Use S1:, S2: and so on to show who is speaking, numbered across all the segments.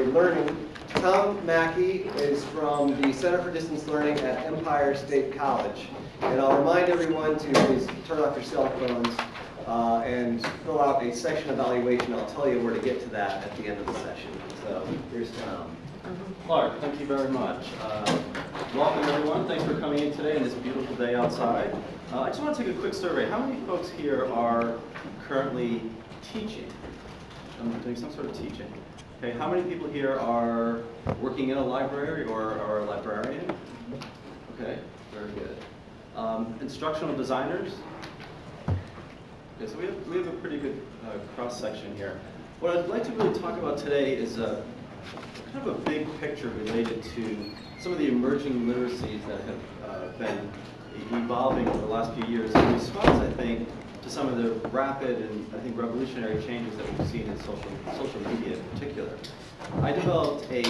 S1: Participatory Learning. Tom Mackey is from the Center for Distance Learning at Empire State College. And I'll remind everyone to please turn off your cell phones and fill out a section evaluation. I'll tell you where to get to that at the end of the session. So here's Tom.
S2: Clark, thank you very much. Welcome everyone. Thanks for coming in today on this beautiful day outside. I just want to take a quick survey. How many folks here are currently teaching? Doing some sort of teaching. Okay, how many people here are working in a library or are a librarian? Okay, very good. Instructional designers? Okay, so we have a pretty good cross-section here. What I'd like to really talk about today is kind of a big picture related to some of the emerging literacies that have been evolving over the last few years in response, I think, to some of the rapid and I think revolutionary changes that we've seen in social media in particular. I developed a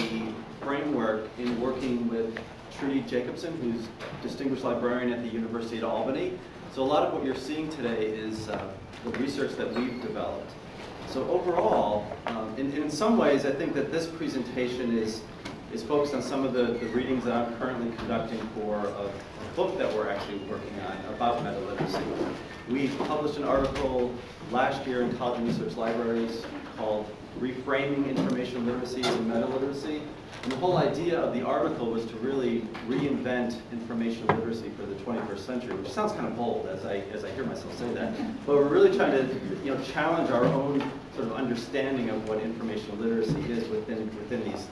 S2: framework in working with Trudy Jacobson, who's distinguished librarian at the University of Albany. So a lot of what you're seeing today is the research that we've developed. So overall, in some ways, I think that this presentation is focused on some of the readings that I'm currently conducting for a book that we're actually working on about metaliteracy. We published an article last year in College and Research Libraries called Reframing Information Literacy and Metaliteracy. And the whole idea of the article was to really reinvent information literacy for the 21st century, which sounds kind of bold as I hear myself say that. But we're really trying to challenge our own sort of understanding of what information literacy is within these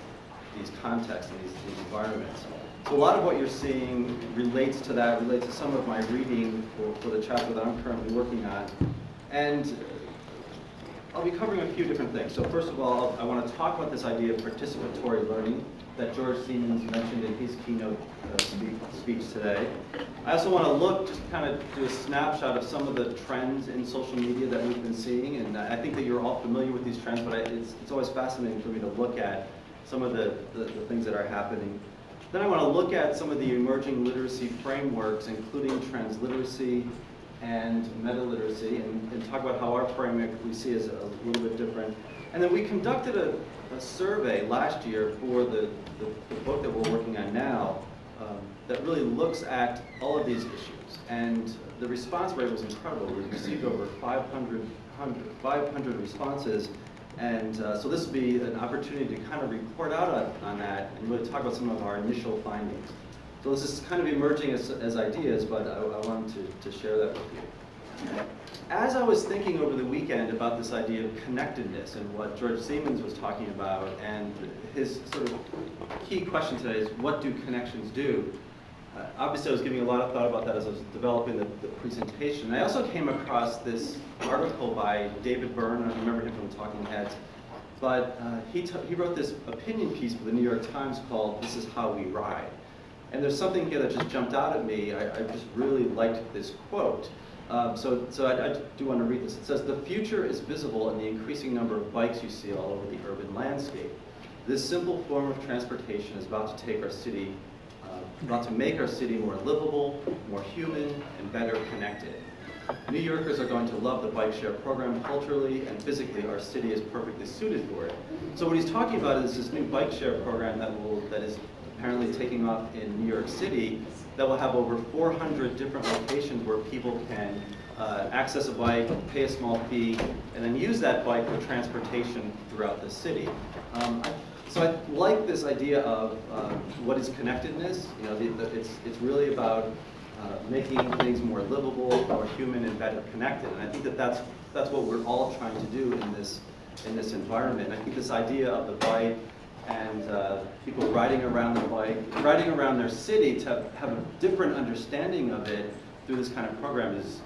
S2: contexts and these environments. So a lot of what you're seeing relates to some of my reading for the chapter that I'm currently working on. And I'll be covering a few different things. So first of all, I want to talk about this idea of participatory learning that George Siemens mentioned in his keynote speech today. I also want to just kind of do a snapshot of some of the trends in social media that we've been seeing. And I think that you're all familiar with these trends, but it's always fascinating for me to look at some of the things that are happening. Then I want to look at some of the emerging literacy frameworks, including transliteracy and metaliteracy, and talk about how our framework we see is a little bit different. And then we conducted a survey last year for the book that we're working on now that really looks at all of these issues. And the response rate was incredible. We received over 500 responses. And so this will be an opportunity to kind of report out on that and really talk about some of our initial findings. So this is kind of emerging as ideas, but I wanted to share that with you. As I was thinking over the weekend about this idea of connectedness and what George Siemens was talking about, and his sort of key question today is, what do connections do? Obviously, I was giving a lot of thought about that as I was developing the presentation. I also came across this article by David Byrne. I remember him from Talking Heads. But he wrote this opinion piece for the New York Times called "This Is How We Ride." And there's something here that just jumped out at me. I just really liked this quote. So I do want to read this. It says, "The future is visible in the increasing number of bikes you see all over the urban landscape. This simple form of transportation is about to make our city more livable, more human, and better connected. New Yorkers are going to love the bike share program. Culturally and physically, our city is perfectly suited for it." So what he's talking about is this new bike share program that is apparently taking off in New York City that will have over 400 different locations where people can access a bike, pay a small fee, and then use that bike for transportation throughout the city. So I like this idea of what is connectedness. It's really about making things more livable, more human, and better connected. And I think that that's what we're all trying to do in this environment. And I think this idea of the bike and people riding around the bike, riding around their city to have a different understanding of it through this kind of program is,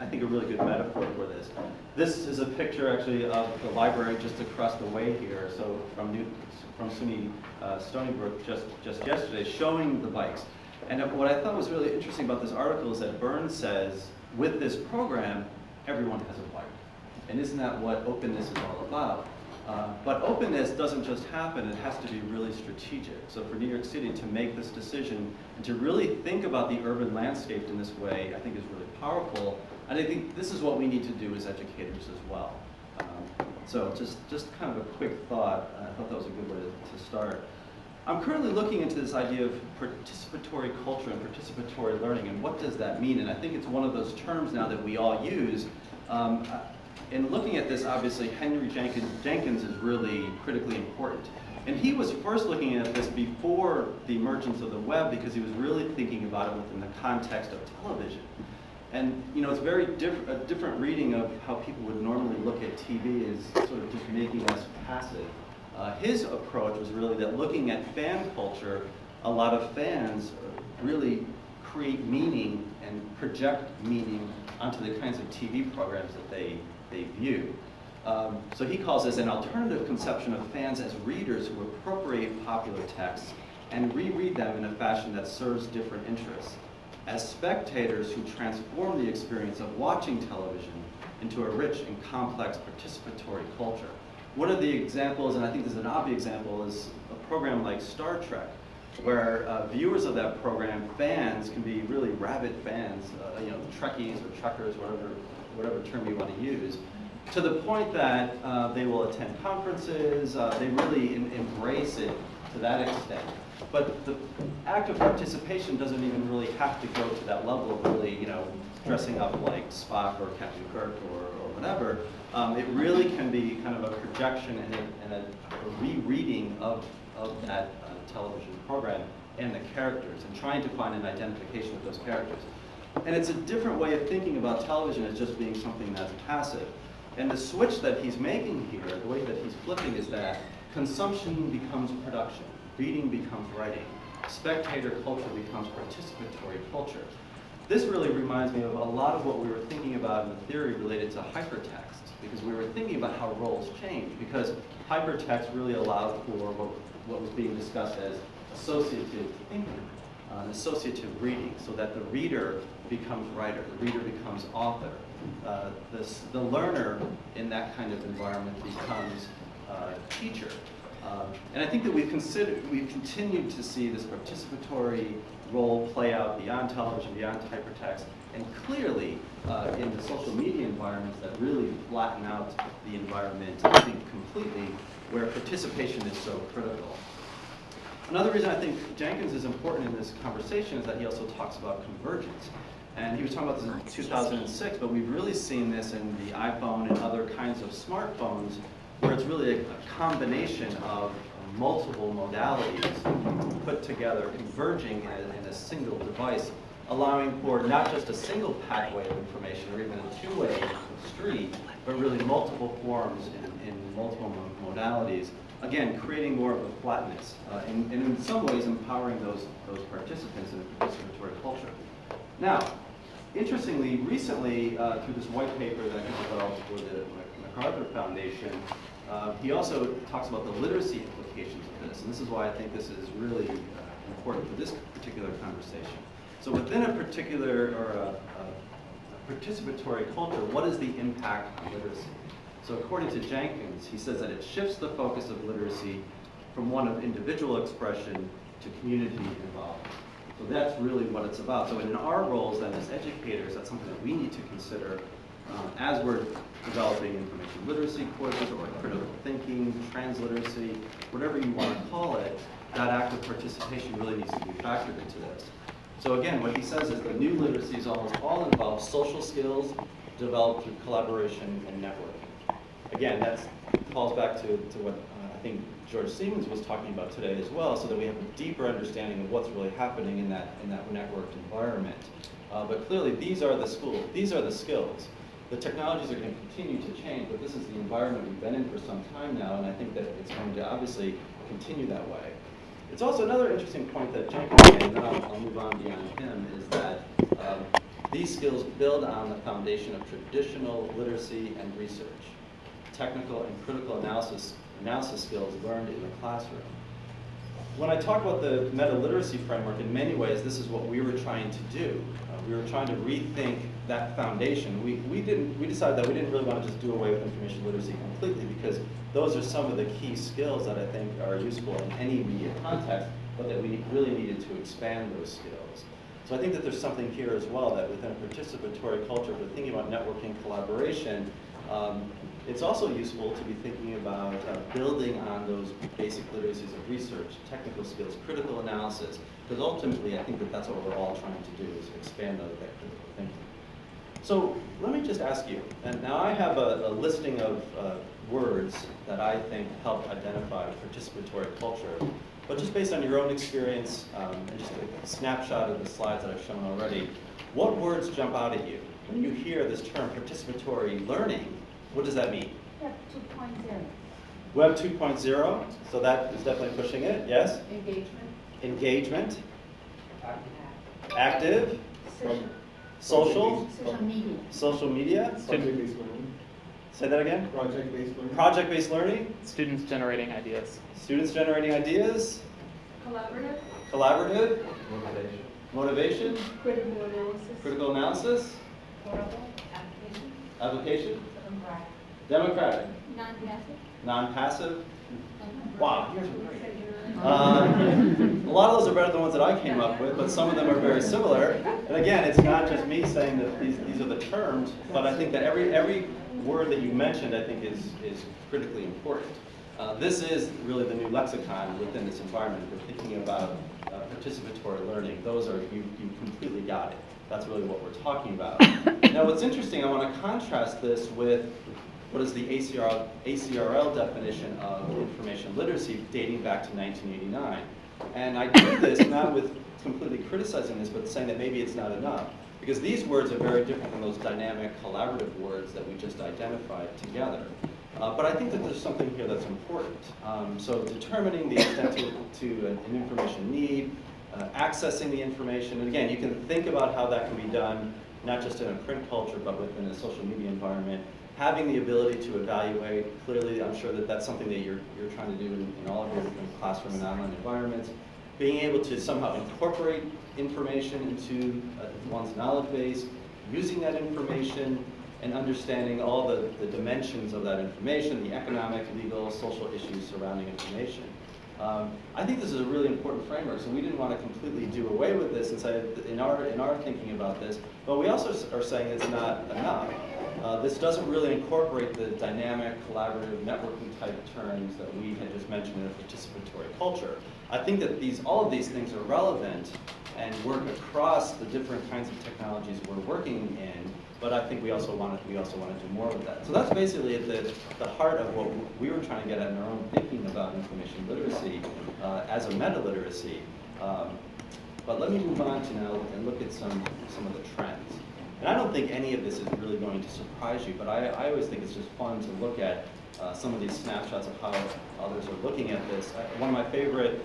S2: I think, a really good metaphor for this. This is a picture actually of the library just across the way here. So from SUNY Stony Brook just yesterday, showing the bikes. And what I thought was really interesting about this article is that Byrne says, with this program, everyone has a bike. And isn't that what openness is all about? But openness doesn't just happen, it has to be really strategic. So for New York City to make this decision and to really think about the urban landscape in this way, I think is really powerful. And I think this is what we need to do as educators as well. So just kind of a quick thought. I thought that was a good way to start. I'm currently looking into this idea of participatory culture and participatory learning, and what does that mean? And I think it's one of those terms now that we all use. In looking at this, obviously, Henry Jenkins is really critically important. And he was first looking at this before the emergence of the web, because he was really thinking about it within the context of television. And you know, it's very a different reading of how people would normally look at TV is sort of just making us passive. His approach was really that looking at fan culture, a lot of fans really create meaning and project meaning onto the kinds of TV programs that they view. So he calls this an alternative conception of fans as readers who appropriate popular texts and reread them in a fashion that serves different interests, as spectators who transform the experience of watching television into a rich and complex participatory culture. One of the examples, and I think this is an obvious example, is a program like Star Trek, where viewers of that program, fans, can be really rabid fans, you know, Trekkies or Trekkers, whatever term you want to use, to the point that they will attend conferences, they really embrace it to that extent. But the act of participation doesn't even really have to go to that level of really, you know, dressing up like Spock or Captain Kirk or whatever. It really can be kind of a projection and a rereading of that television program and the characters, and trying to find an identification with those characters. And it's a different way of thinking about television as just being something that's passive. And the switch that he's making here, the way that he's flipping, is that consumption becomes production, reading becomes writing, spectator culture becomes participatory culture. This really reminds me of a lot of what we were thinking about in the theory related to hypertext, because we were thinking about how roles change, because hypertext really allowed for what was being discussed as associative thinking, associative reading, so that the reader becomes writer, the reader becomes author. The learner in that kind of environment becomes teacher. And I think that we've continued to see this participatory role play out beyond television, beyond hypertext, and clearly in the social media environments that really flatten out the environment, I think, completely, where participation is so critical. Another reason I think Jenkins is important in this conversation is that he also talks about convergence. And he was talking about this in 2006, but we've really seen this in the iPhone and other kinds of smartphones, where it's really a combination of multiple modalities put together, converging in a single device, allowing for not just a single pathway of information or even a two-way street, but really multiple forms in multiple modalities. Again, creating more of a flatness, and in some ways empowering those participants in a participatory culture. Now, interestingly, recently, through this white paper that he developed for the MacArthur Foundation, he also talks about the literacy implications of this, and this is why I think this is really important for this particular conversation. So within a particular, or a participatory culture, what is the impact on literacy? So according to Jenkins, he says that it shifts the focus of literacy from one of individual expression to community involvement. So that's really what it's about. So in our roles then as educators, that's something that we need to consider as we're developing information literacy courses or critical thinking, transliteracy, whatever you want to call it, that act of participation really needs to be factored into this. So again, what he says is that new literacies almost all involve social skills developed through collaboration and networking. Again, that falls back to what I think George Siemens was talking about today as well, so that we have a deeper understanding of what's really happening in that networked environment. But clearly, these are the skills. The technologies are going to continue to change, but this is the environment we've been in for some time now, and I think that it's going to obviously continue that way. It's also another interesting point that Jenkins made, and then I'll move on beyond him, is that these skills build on the foundation of traditional literacy and research, technical and critical analysis skills learned in the classroom. When I talk about the meta-literacy framework, in many ways, this is what we were trying to do. We were trying to rethink that foundation. We decided that we didn't really want to just do away with information literacy completely, because those are some of the key skills that I think are useful in any media context, but that we really needed to expand those skills. So I think that there's something here as well, that within a participatory culture, if we're thinking about networking, collaboration, it's also useful to be thinking about building on those basic literacies of research, technical skills, critical analysis, because ultimately I think that that's what we're all trying to do, is expand that critical thinking. So let me just ask you, and now I have a listing of words that I think help identify participatory culture, but just based on your own experience and just a snapshot of the slides that I've shown already, what words jump out at you? When you hear this term participatory learning, what does that mean?
S3: Web 2.0.
S2: Web 2.0, so that is definitely pushing it, yes?
S3: Engagement.
S2: Engagement. Active.
S3: Social.
S2: Social.
S3: Social media.
S4: Project-based learning.
S2: Say that again?
S4: Project-based learning.
S2: Project-based learning.
S5: Students generating ideas.
S2: Students generating ideas.
S3: Collaborative.
S2: Collaborative.
S4: Motivation.
S2: Motivation.
S3: Critical analysis.
S2: Critical analysis.
S3: Portable. Application.
S2: Application.
S3: Democratic.
S2: Democratic.
S3: Non-passive.
S2: Non-passive. Wow, yours are great. A lot of those are better than the ones that I came up with, but some of them are very similar. And again, it's not just me saying that these are the terms, but I think that every word that you mentioned, I think, is critically important. This is really the new lexicon within this environment. We're thinking about participatory learning. Those are, you completely got it. That's really what we're talking about. Now, what's interesting, I want to contrast this with what is the ACRL definition of information literacy dating back to 1989. And I do this not with completely criticizing this, but saying that maybe it's not enough. Because these words are very different than those dynamic, collaborative words that we just identified together. But I think that there's something here that's important. So determining the extent to an information need, accessing the information, and again, you can think about how that can be done, not just in a print culture, but within a social media environment. Having the ability to evaluate, clearly I'm sure that that's something that you're trying to do in all of your classroom and online environments. Being able to somehow incorporate information into one's knowledge base, using that information, and understanding all the dimensions of that information, the economic, legal, social issues surrounding information. I think this is a really important framework, so we didn't want to completely do away with this and say, in our thinking about this, but we also are saying it's not enough. This doesn't really incorporate the dynamic, collaborative, networking type terms that we had just mentioned in a participatory culture. I think that all of these things are relevant and work across the different kinds of technologies we're working in, but I think we also want to do more with that. So that's basically at the heart of what we were trying to get at in our own thinking about information literacy as a meta-literacy. But let me move on to now and look at some of the trends. And I don't think any of this is really going to surprise you, but I always think it's just fun to look at some of these snapshots of how others are looking at this. One of my favorite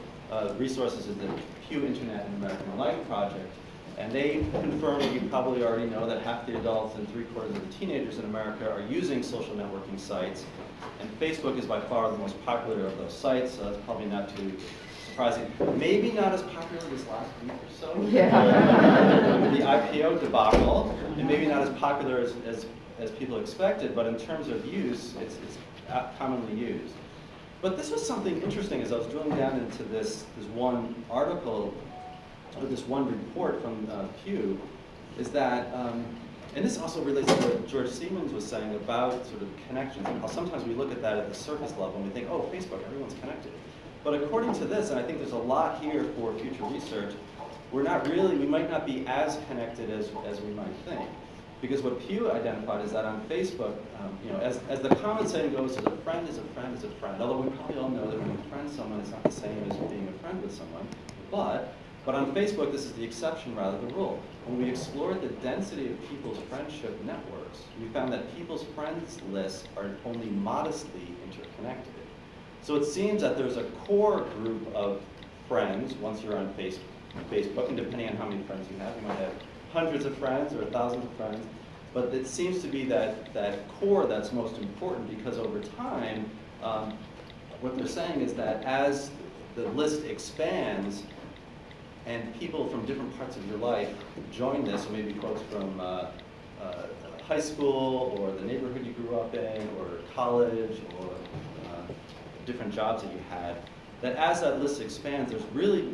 S2: resources is the Pew Internet and American Life project. And they confirm what you probably already know, that half the adults and 3/4 of the teenagers in America are using social networking sites. And Facebook is by far the most popular of those sites, so that's probably not too surprising. Maybe not as popular this last week or so. Yeah. The IPO debacle, and maybe not as popular as people expected, but in terms of use, it's commonly used. But this was something interesting as I was drilling down into this one article, or this one report from Pew, is that, and this also relates to what George Siemens was saying about sort of connections, and how sometimes we look at that at the surface level and we think, oh, Facebook, everyone's connected. But according to this, and I think there's a lot here for future research, we might not be as connected as we might think. Because what Pew identified is that on Facebook, as the common saying goes, a friend is a friend is a friend. Although we probably all know that when you friend someone, it's not the same as being a friend with someone. But on Facebook, this is the exception rather than the rule. When we explored the density of people's friendship networks, we found that people's friends lists are only modestly interconnected. So it seems that there's a core group of friends once you're on Facebook, and depending on how many friends you might have hundreds of friends or thousands of friends, but it seems to be that core that's most important, because over time, what they're saying is that as the list expands and people from different parts of your life join this, so maybe folks from high school or the neighborhood you grew up in or college or different jobs that you had, that as that list expands, there's really,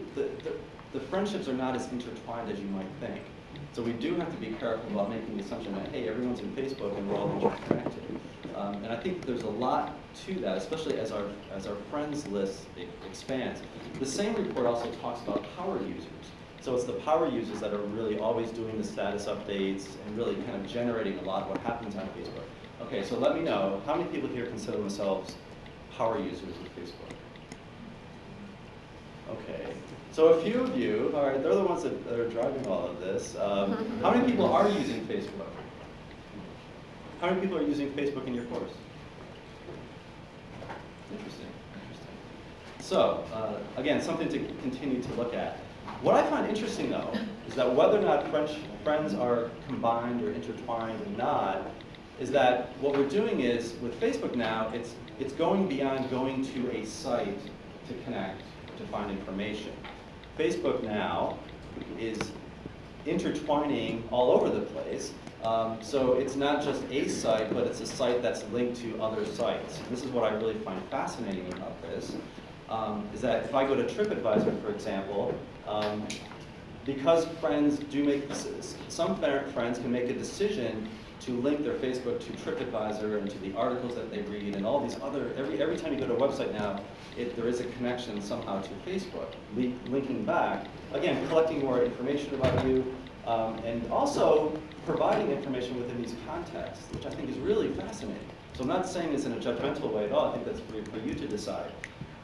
S2: the friendships are not as intertwined as you might think. So we do have to be careful about making the assumption that, hey, everyone's in Facebook and we're all interconnected. And I think there's a lot to that, especially as our friends list expands. The same report also talks about power users. So it's the power users that are really always doing the status updates and really kind of generating a lot of what happens on Facebook. Okay, so let me know, how many people here consider themselves power users of Facebook? Okay, so a few of you, all right, they're the ones that are driving all of this. How many people are using Facebook? How many people are using Facebook in your course? Interesting, interesting. So, again, something to continue to look at. What I find interesting, though, is that whether or not friends are combined or intertwined or not, is that what we're doing is, with Facebook now, it's going beyond going to a site to connect, to find information. Facebook now is intertwining all over the place. So it's not just a site, but it's a site that's linked to other sites. And this is what I really find fascinating about this, is that if I go to TripAdvisor, for example, because friends do make, some friends can make a decision to link their Facebook to TripAdvisor and to the articles that they read and all these other, every time you go to a website now, there is a connection somehow to Facebook, linking back, again, collecting more information about you, and also providing information within these contexts, which I think is really fascinating. So I'm not saying this in a judgmental way at all, I think that's for you to decide.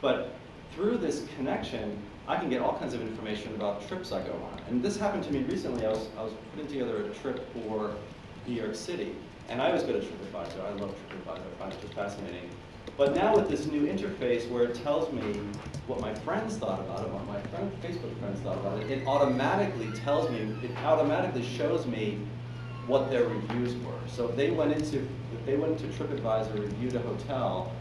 S2: But through this connection, I can get all kinds of information about trips I go on. And this happened to me recently. I was putting together a trip for New York City. And I always go to TripAdvisor. I love TripAdvisor. I find it just fascinating. But now with this new interface where it tells me what my friends thought about it, what my Facebook friends thought about it, it automatically tells me, it automatically shows me what their reviews were. So if they went into TripAdvisor, reviewed a hotel,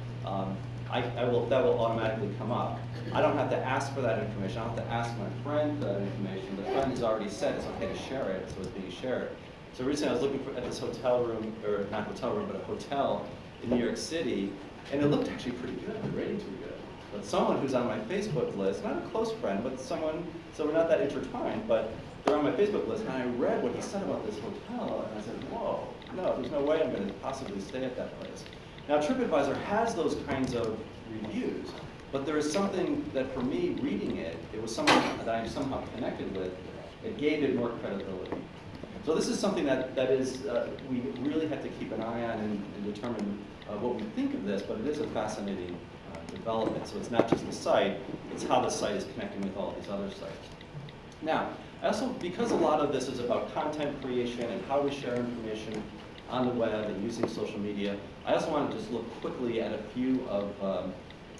S2: that will automatically come up. I don't have to ask for that information. I don't have to ask my friend for that information. The friend has already said it's okay to share it, so it's being shared. So recently I was looking at this hotel room, or not hotel room, but a hotel in New York City, and it looked actually pretty good. The ratings were good. But someone who's on my Facebook list, not a close friend, but someone, so we're not that intertwined, but they're on my Facebook list, and I read what he said about this hotel, and I said, whoa, no, there's no way I'm going to possibly stay at that place. Now, TripAdvisor has those kinds of reviews, but there is something that, for me, reading it, it was someone that I'm somehow connected with, it gave it more credibility. So this is something that is, we really have to keep an eye on and determine what we think of this, but it is a fascinating development. So it's not just the site, it's how the site is connecting with all these other sites. Now, also, because a lot of this is about content creation and how we share information on the web and using social media, I also want to just look quickly at a few of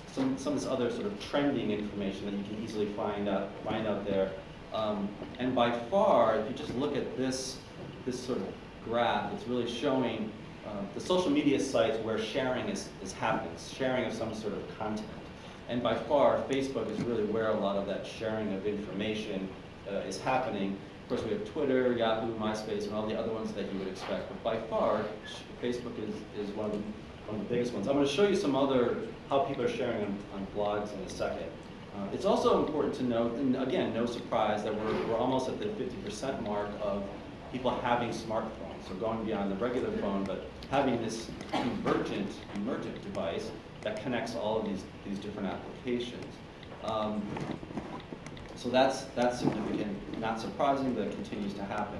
S2: some of this other sort of trending information that you can easily find out there. And by far, if you just look at this sort of graph, it's really showing the social media sites where sharing is happening, sharing of some sort of content. And by far, Facebook is really where a lot of that sharing of information is happening. Of course, we have Twitter, Yahoo, MySpace, and all the other ones that you would expect. But by far, Facebook is one of the biggest ones. I'm going to show you some other, how people are sharing on blogs in a second. It's also important to note, and again, no surprise, that we're almost at the 50% mark of people having smartphones. So going beyond the regular phone, but having this emergent device that connects all of these different applications. So that's significant, not surprising, but it continues to happen.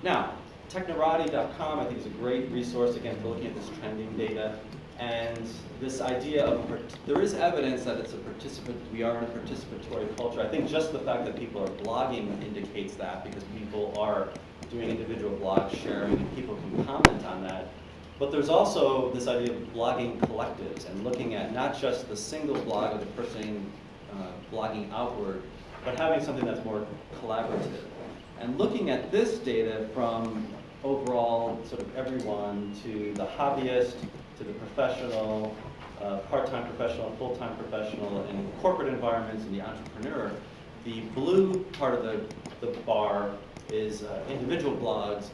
S2: Now, Technorati.com I think is a great resource, again, for looking at this trending data. And this idea of, there is evidence that it's we are in a participatory culture. I think just the fact that people are blogging indicates that, because people are doing individual blog sharing and people can comment on that. But there's also this idea of blogging collectives and looking at not just the single blog of the person blogging outward, but having something that's more collaborative. And looking at this data from overall sort of everyone to the hobbyist, to the professional, part-time professional, full-time professional, and corporate environments and the entrepreneur, the blue part of the bar is individual blogs.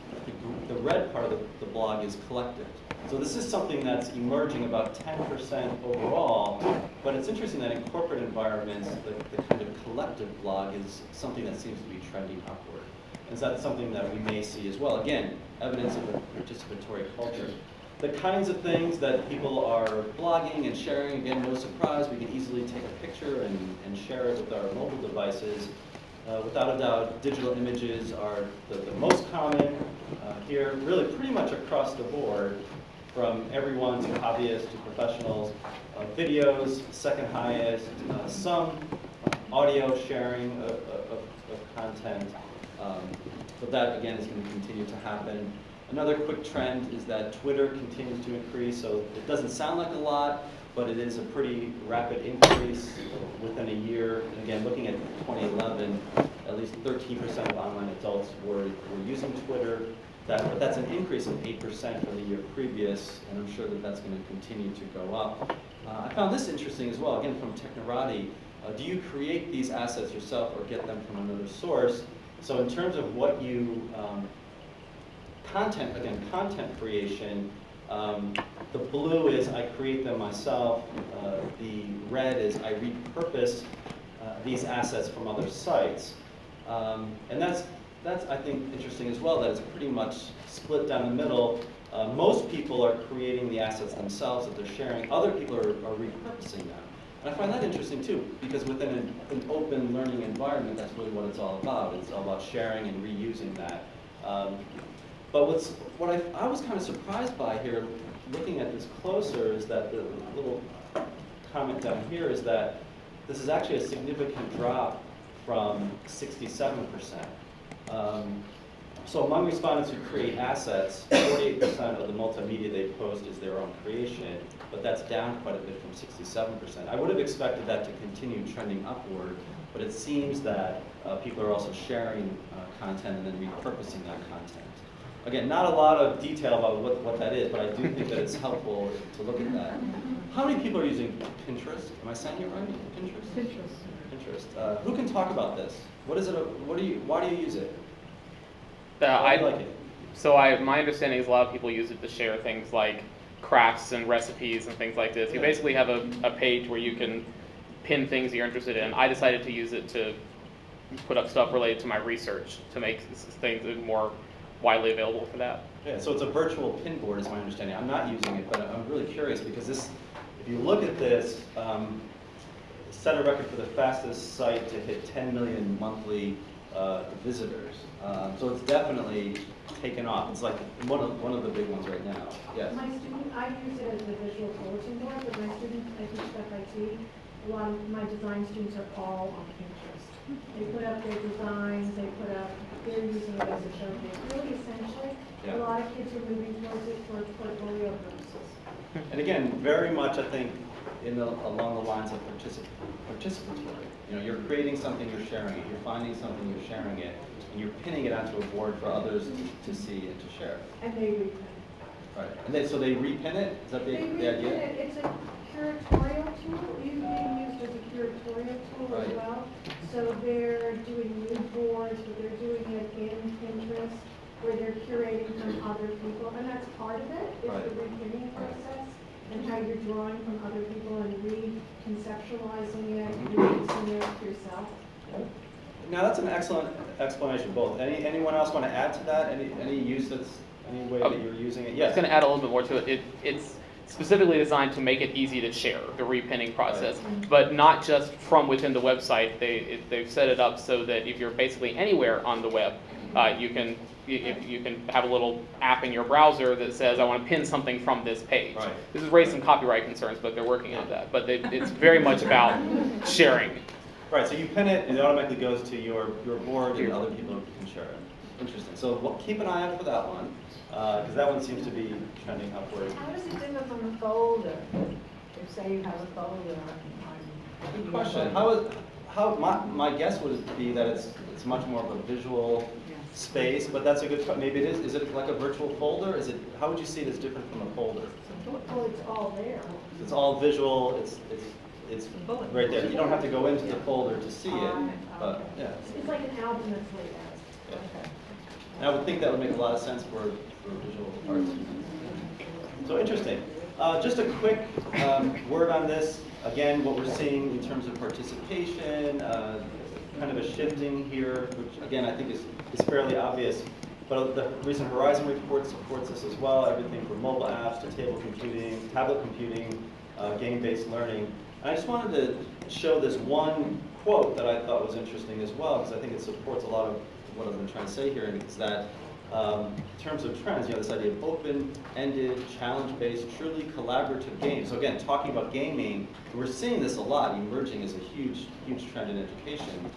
S2: The red part of the blog is collective. So this is something that's emerging about 10% overall, but it's interesting that in corporate environments, the kind of collective blog is something that seems to be trending upward. And so that's something that we may see as well. Again, evidence of a participatory culture. the kinds of things that people are blogging and sharing, again, no surprise, we can easily take a picture and share it with our mobile devices. Without a doubt, digital images are the most common here, really pretty much across the board, from everyone to hobbyists to professionals. Videos, second highest, some audio sharing of content, but that again is going to continue to happen. Another quick trend is that Twitter continues to increase, so it doesn't sound like a lot, but it is a pretty rapid increase within a year. And again, looking at 2011, at least 13% of online adults were using Twitter. But that's an increase of 8% from the year previous, and I'm sure that that's going to continue to go up. I found this interesting as well, again from Technorati. Do you create these assets yourself or get them from another source? So in terms of what you, content creation, the blue is I create them myself, the red is I repurpose these assets from other sites. And that's I think interesting as well, that it's pretty much split down the middle. Most people are creating the assets themselves that they're sharing. Other people are repurposing them. And I find that interesting too, because within an open learning environment, that's really what it's all about. It's all about sharing and reusing that. But what I was kind of surprised by here, looking at this closer, is that the little comment down here is that this is actually a significant drop from 67%. So among respondents who create assets, 48% of the multimedia they post is their own creation, but that's down quite a bit from 67%. I would have expected that to continue trending upward, but it seems that people are also sharing content and then repurposing that content. Again, not a lot of detail about what that is, but I do think that it's helpful to look at that. How many people are using Pinterest? Am I saying it right? Pinterest? Pinterest. Who can talk about this? What is it? Why do you use it? Why do you like it?
S5: So my understanding is a lot of people use it to share things like crafts and recipes and things like this. You basically have a page where you can pin things you're interested in. I decided to use it to put up stuff related to my research to make things more widely available for that.
S2: Yeah, so it's a virtual pin board is my understanding. I'm not using it, but I'm really curious because this, if you look at this, set a record for the fastest site to hit 10 million monthly visitors. So it's definitely taken off. It's like one of the big ones right now. Yes.
S3: My student, I use it as a visual bulletin board, but my students, I teach FIT, a lot of my design students are all on Pinterest. They put up their designs, they're using it as a showcase. Really, essentially, a lot of kids are moving towards it for portfolio purposes.
S2: And again, very much, I think, along the lines of participatory. You know, you're creating something, you're sharing it. You're finding something, you're sharing it. And you're pinning it onto a board for others to see and to share.
S3: And they repin it.
S2: Right. And so they repin it? Is that the idea?
S3: It's a curatorial tool, being used as a curatorial tool as well. So they're doing mood boards, but they're doing it in Pinterest, where they're curating from other people. And that's part of it, is the repinning process, and how you're drawing from other people and reconceptualizing it, reusing it yourself.
S2: Now that's an excellent explanation, both. Anyone else want to add to that? Any use any way that you're using it? Yes.
S5: I was going to add a little bit more to it. It's specifically designed to make it easy to share, the repinning process, but not just from within the website. They've set it up so that if you're basically anywhere on the web, you can have a little app in your browser that says, I want to pin something from this page.
S2: Right.
S5: This has raised some copyright concerns, but they're working on that. But it's very much about sharing.
S2: Right, so you pin it, and it automatically goes to your board, and other people can share it. Interesting. So keep an eye out for that one, because that one seems to be trending upward.
S3: How does it differ from a folder? If say you have a folder on
S2: Good question. My guess would be that it's much more of a visual space, but that's a good question. Maybe it is. Is it like a virtual folder? How would you see it as different from a folder?
S3: Well, it's all there.
S2: It's all visual. It's right there. You don't have to go into the folder to see it, but yeah.
S3: It's like an album that's laid out.
S2: Yeah. And I would think that would make a lot of sense for visual arts. So interesting. Just a quick word on this. Again, what we're seeing in terms of participation, kind of a shifting here, which again I think is fairly obvious. But the recent Horizon report supports this as well, everything from mobile apps to table computing, tablet computing, game-based learning. And I just wanted to show this one quote that I thought was interesting as well, because I think it supports a lot of what I've been trying to say here, and it's that in terms of trends, you know, this idea of open-ended, challenge-based, truly collaborative games. So again, talking about gaming, we're seeing this a lot, emerging as a huge, huge trend in education.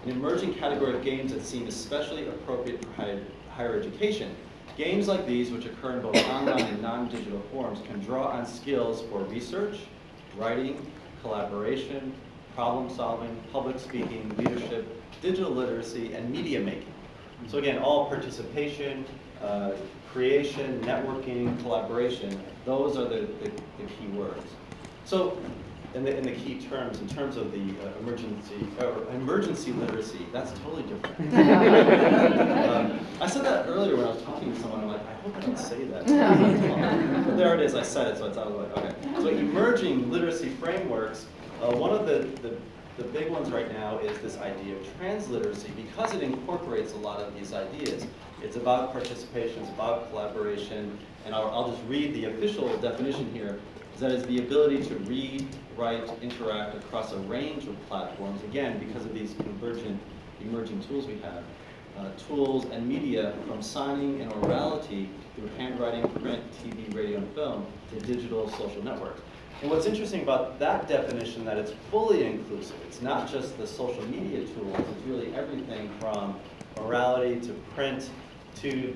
S2: An emerging category of games that seem especially appropriate for higher education. Games like these, which occur in both online and non-digital forms, can draw on skills for research, writing, collaboration, problem solving, public speaking, leadership, digital literacy, and media making. So again, all participation, creation, networking, collaboration, those are the key words. So in the key terms, in terms of the emergency literacy, that's totally different. I said that earlier when I was talking to someone. I'm like, I hope I don't say that. But there it is. I said it, so it's out of the way. Okay. So emerging literacy frameworks. One of the big ones right now is this idea of transliteracy, because it incorporates a lot of these ideas. It's about participation. It's about collaboration. And I'll just read the official definition here. That is the ability to read, write, interact across a range of platforms, again, because of these convergent, emerging tools we have. Tools and media, from signing and orality through handwriting, print, TV, radio, and film, to digital social networks. And what's interesting about that definition, that it's fully inclusive. It's not just the social media tools, it's really everything from orality to print, to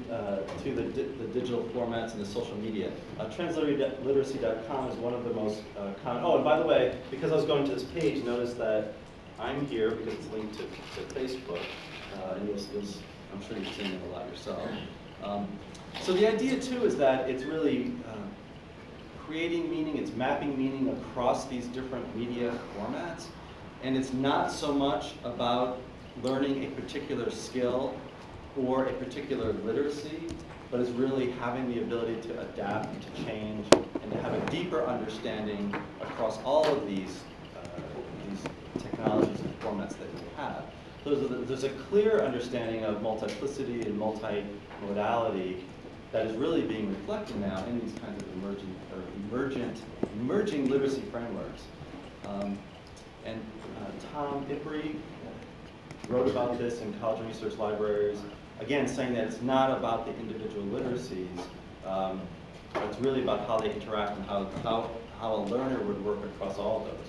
S2: the digital formats and the social media. Transliteracy.com is one of the most common. Oh, and by the way, because I was going to this page, notice that I'm here because it's linked to Facebook, and I'm sure you've seen it a lot yourself. So the idea too is that it's really creating meaning, it's mapping meaning across these different media formats, and it's not so much about learning a particular skill or a particular literacy, but it's really having the ability to adapt, to change, and to have a deeper understanding across all of these technologies and formats that we have. There's a clear understanding of multiplicity and multimodality that is really being reflected now in these kinds of emerging literacy frameworks. And Tom Ipri wrote about this in college research libraries, again saying that it's not about the individual literacies, but it's really about how they interact and how a learner would work across all of those.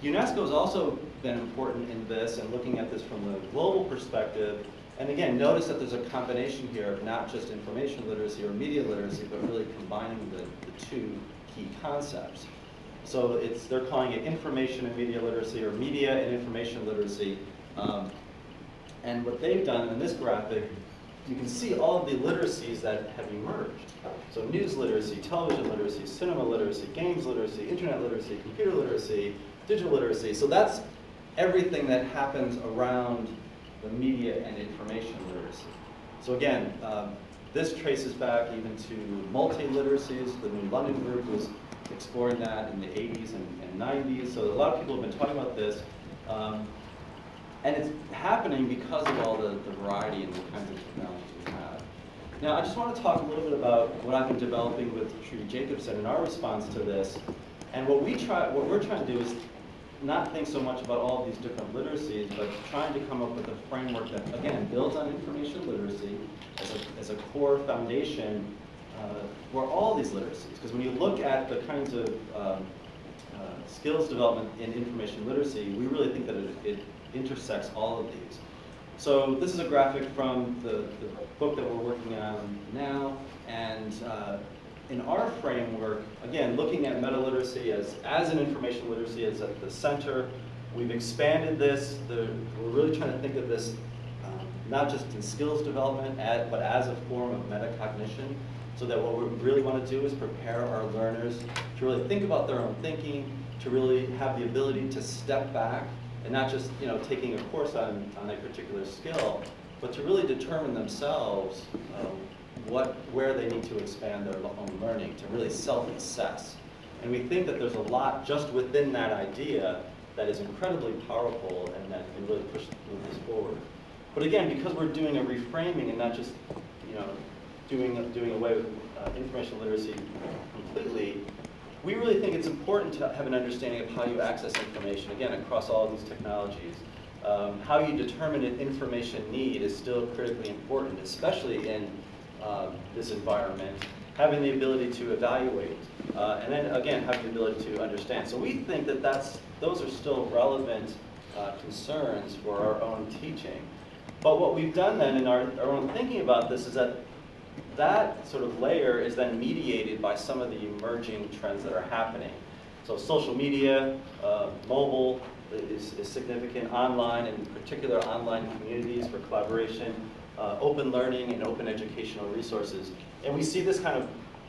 S2: UNESCO has also been important in this and looking at this from the global perspective. And again, notice that there's a combination here of not just information literacy or media literacy, but really combining the two key concepts. So they're calling it information and media literacy, or media and information literacy. And what they've done in this graphic, you can see all of the literacies that have emerged. So news literacy, television literacy, cinema literacy, games literacy, internet literacy, computer literacy, digital literacy. So that's everything that happens around the media and information literacy. So again, this traces back even to multi-literacies. The New London group was exploring that in the 80s and 90s. So a lot of people have been talking about this. And it's happening because of all the variety and the kinds of technologies we have. Now, I just want to talk a little bit about what I've been developing with Trudy Jacobson and our response to this. And what we're trying to do is not think so much about all of these different literacies, but trying to come up with a framework that, again, builds on information literacy as a core foundation for all these literacies. Because when you look at the kinds of skills development in information literacy, we really think that it intersects all of these. So this is a graphic from the book that we're working on now, and in our framework, again, looking at metaliteracy as an information literacy as at the center, we've expanded this. We're really trying to think of this not just in skills development, but as a form of metacognition, so that what we really want to do is prepare our learners to really think about their own thinking, to really have the ability to step back and not just taking a course on a particular skill, but to really determine themselves where they need to expand their own learning, to really self-assess. And we think that there's a lot just within that idea that is incredibly powerful and that can really move this forward. But again, because we're doing a reframing and not just, doing away with information literacy completely, we really think it's important to have an understanding of how you access information, again, across all of these technologies. How you determine an information need is still critically important, especially in this environment. Having the ability to evaluate, and then again, having the ability to understand. So we think that those are still relevant concerns for our own teaching. But what we've done then in our own thinking about this is that sort of layer is then mediated by some of the emerging trends that are happening. So social media, mobile is significant, online, and in particular online communities for collaboration, open learning and open educational resources. And we see this kind of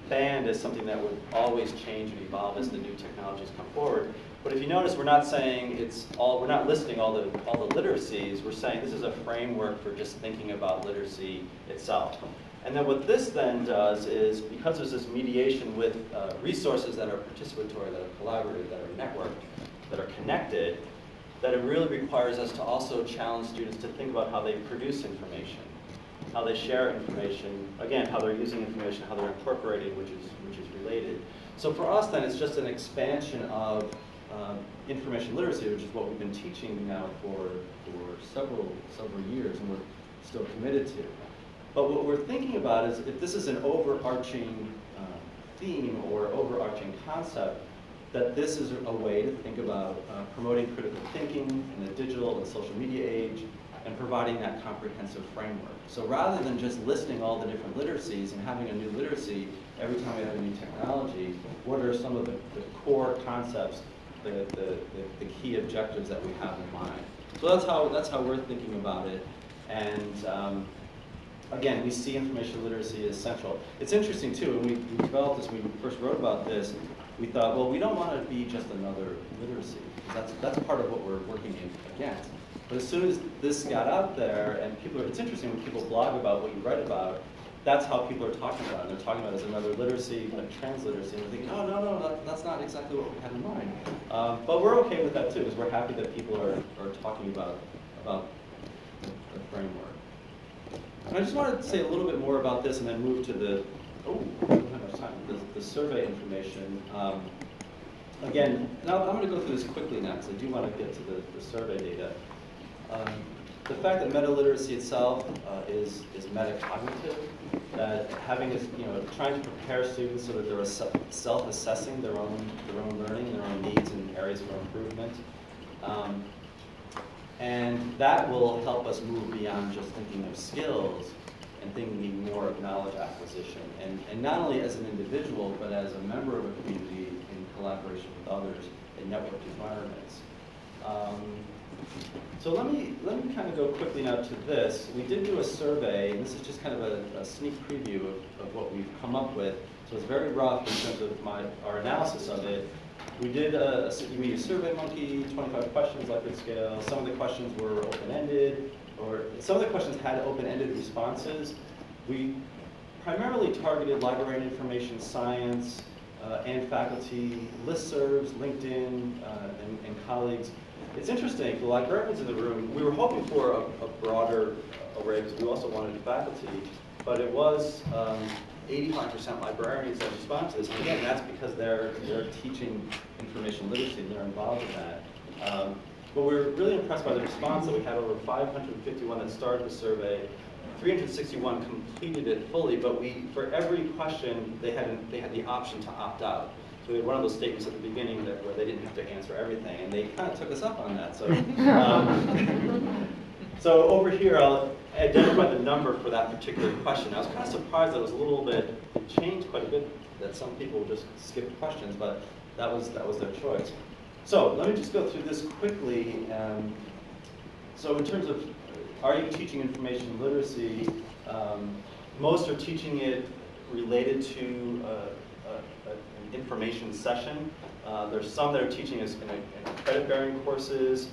S2: band as something that would always change and evolve as the new technologies come forward. But if you notice, we're not saying we're not listing all the literacies. We're saying this is a framework for just thinking about literacy itself. And then what this then does is, because there's this mediation with resources that are participatory, that are collaborative, that are networked, that are connected, that it really requires us to also challenge students to think about how they produce information, how they share information, again, how they're using information, how they're incorporating, which is related. So for us then, it's just an expansion of information literacy, which is what we've been teaching now for several years, and we're still committed to. But what we're thinking about is, if this is an overarching theme or overarching concept, that this is a way to think about promoting critical thinking in the digital and social media age, and providing that comprehensive framework. So rather than just listing all the different literacies and having a new literacy every time we have a new technology, what are some of the core concepts, the key objectives that we have in mind? So that's how we're thinking about it. And again, we see information literacy as central. It's interesting too, when we developed this, when we first wrote about this, we thought, well, we don't want to be just another literacy. That's part of what we're working against. But as soon as this got out there, and it's interesting when people blog about what you write about, that's how people are talking about it. They're talking about it as another literacy, like transliteracy, and we're thinking, oh, no, that's not exactly what we had in mind. But we're okay with that too, because we're happy that people are talking about the framework. And I just wanted to say a little bit more about this and then move to the survey information. Again, now I'm going to go through this quickly now, because I do want to get to the survey data. The fact that metaliteracy itself is metacognitive, that having this, trying to prepare students so that they're self-assessing their own learning, their own needs and areas for improvement. And that will help us move beyond just thinking of skills and thinking more of knowledge acquisition. And not only as an individual, but as a member of a community in collaboration with others in networked environments. So let me kind of go quickly now to this. We did do a survey, and this is just kind of a sneak preview of what we've come up with. So it's very rough in terms of our analysis of it. We did we used SurveyMonkey, 25 questions, Likert scale. Some of the questions were open-ended, or some of the questions had open-ended responses. We primarily targeted librarian information science and faculty, listservs, LinkedIn, and colleagues. It's interesting, the librarians in the room, we were hoping for a broader array because we also wanted faculty, but it was 85% librarians that respond to this. And again, that's because they're teaching information literacy and they're involved in that. But we're really impressed by the response that we had. Over 551 that started the survey, 361 completed it fully, but for every question, they had the option to opt out. So we had one of those statements at the beginning where they didn't have to answer everything, and they kind of took us up on that. So, so over here, I'll identify the number for that particular question. I was kind of surprised that it was a little bit, it changed quite a bit, that some people just skipped questions, but that was their choice. So let me just go through this quickly. So in terms of, are you teaching information literacy? Most are teaching it related to an information session. There's some that are teaching us in credit-bearing courses.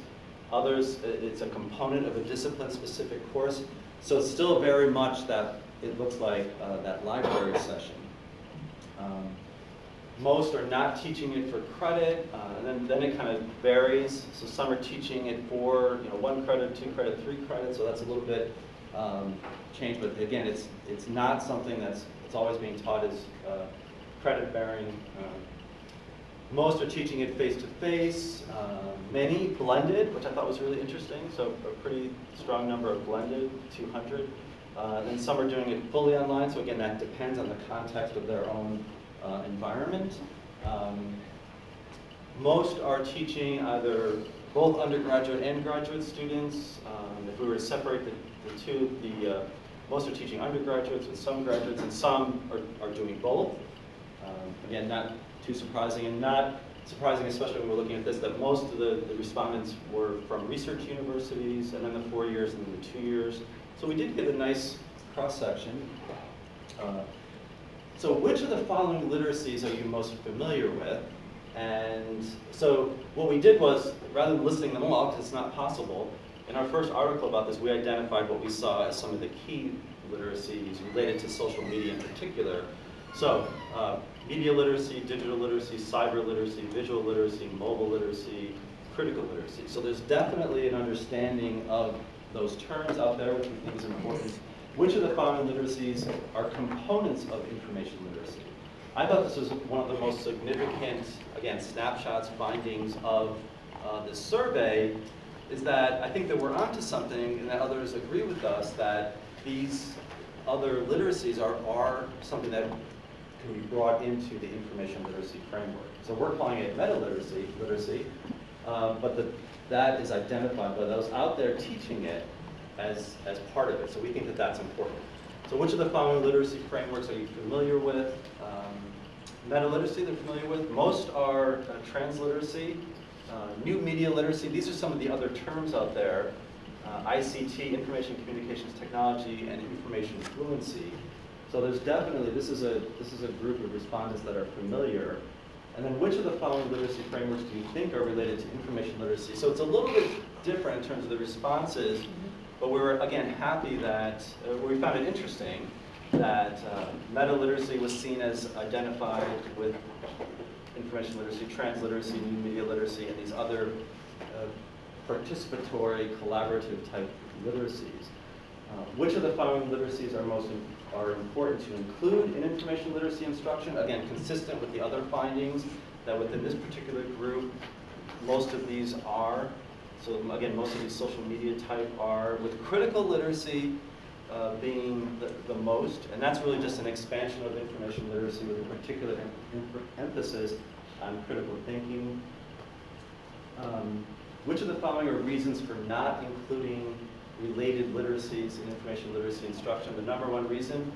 S2: Others, it's a component of a discipline-specific course. So it's still very much that it looks like that library session. Most are not teaching it for credit, and then it kind of varies. So some are teaching it for 1 credit, 2 credit, 3 credits. So that's a little bit changed. But again, it's not something it's always being taught as credit bearing. Most are teaching it face-to-face, many blended, which I thought was really interesting, so a pretty strong number of blended, 200. Then some are doing it fully online, so again, that depends on the context of their own environment. Most are teaching either both undergraduate and graduate students. If we were to separate the two, most are teaching undergraduates with some graduates, and some are doing both. Again, not too surprising, and not surprising, especially when we're looking at this, that most of the respondents were from research universities, and then the 4 years and then the 2 years. So we did get a nice cross-section. So which of the following literacies are you most familiar with? And so what we did was, rather than listing them all, because it's not possible, in our first article about this, we identified what we saw as some of the key literacies related to social media in particular. So media literacy, digital literacy, cyber literacy, visual literacy, mobile literacy, critical literacy. So there's definitely an understanding of those terms out there, which we think is important. Which of the following literacies are components of information literacy? I thought this was one of the most significant, again, snapshots, findings of this survey, is that I think that we're onto something, and that others agree with us, that these other literacies are something that can be brought into the information literacy framework. So we're calling it metaliteracy, but that is identified by those out there teaching it as part of it. So we think that that's important. So which of the following literacy frameworks are you familiar with? Metaliteracy, they're familiar with. Most are transliteracy, new media literacy. These are some of the other terms out there. ICT, information communications technology, and information fluency. So there's definitely, this is a group of respondents that are familiar. And then which of the following literacy frameworks do you think are related to information literacy? So it's a little bit different in terms of the responses, but we're, again, happy that, we found it interesting that metaliteracy was seen as identified with information literacy, transliteracy, new media literacy, and these other participatory, collaborative type literacies. Which of the following literacies are important to include in information literacy instruction? Again, consistent with the other findings, that within this particular group, most of these are. So again, most of these social media type are, with critical literacy being the most, and that's really just an expansion of information literacy with a particular emphasis on critical thinking. Which of the following are reasons for not including related literacies in information literacy instruction? The number one reason,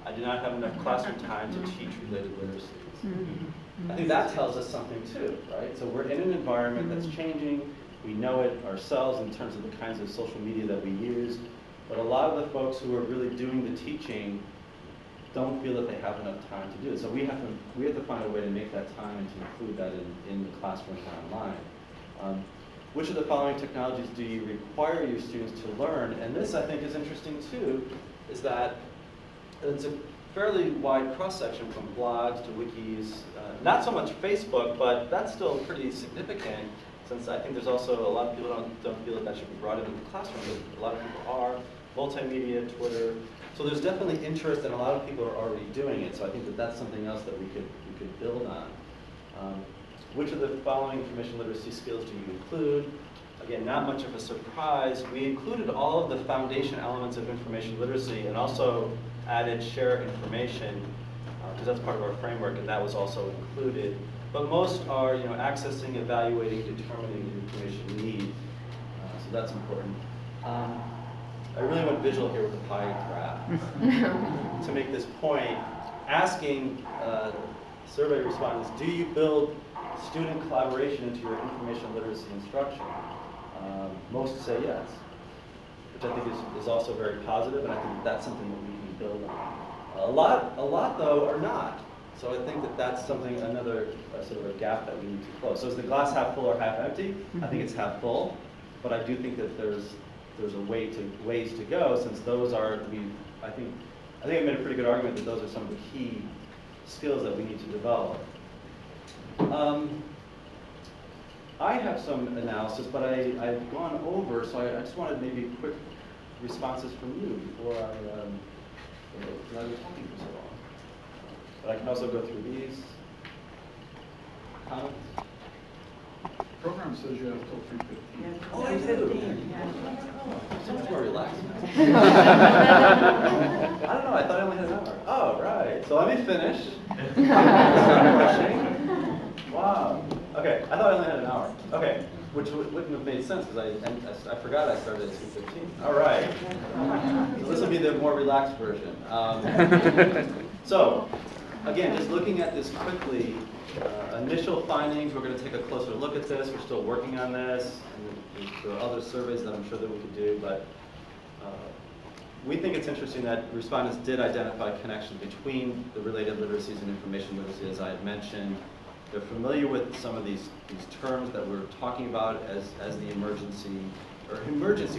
S2: I do not have enough classroom time to teach related literacies. I think that tells us something too, right? So we're in an environment that's changing. We know it ourselves in terms of the kinds of social media that we use, but a lot of the folks who are really doing the teaching don't feel that they have enough time to do it. So we have to find a way to make that time and to include that in the classroom and online. Which of the following technologies do you require your students to learn? And this, I think, is interesting too, is that it's a fairly wide cross-section from blogs to wikis. Not so much Facebook, but that's still pretty significant, since I think there's also a lot of people don't feel that should be brought into the classroom, but a lot of people are. Multimedia, Twitter. So there's definitely interest, and a lot of people are already doing it. So I think that that's something else that we could build on. Which of the following information literacy skills do you include? Again, not much of a surprise. We included all of the foundation elements of information literacy, and also added share information, because that's part of our framework, and that was also included. But most are, accessing, evaluating, determining the information need. So that's important. I really went visual here with the pie graph to make this point, asking survey respondents, do you build student collaboration into your information literacy instruction? Most say yes, which I think is also very positive, and I think that's something that we can build on. A lot though are not. So I think that that's something, another sort of a gap that we need to close. So is the glass half full or half empty? I think it's half full, but I do think that there's a ways to go, since those are, I think I made a pretty good argument that those are some of the key skills that we need to develop. I have some analysis, but I've gone over, so I just wanted maybe quick responses from you before because I've been talking for so long. But I can also go through these comments.
S6: Program says you have till 3:15.
S2: Oh, I do. So much more relaxed. I don't know, I thought I only had an hour. Oh, right. So let me finish. Start rushing. Wow. Okay, I thought I only had an hour. Okay, which wouldn't have made sense because I forgot I started at 2:15. All right. So this will be the more relaxed version. So, again, just looking at this quickly, initial findings, we're going to take a closer look at this. We're still working on this. And there are other surveys that I'm sure that we could do, but we think it's interesting that respondents did identify connections between the related literacies and information literacy, as I had mentioned. They're familiar with some of these terms that we're talking about as the emergency,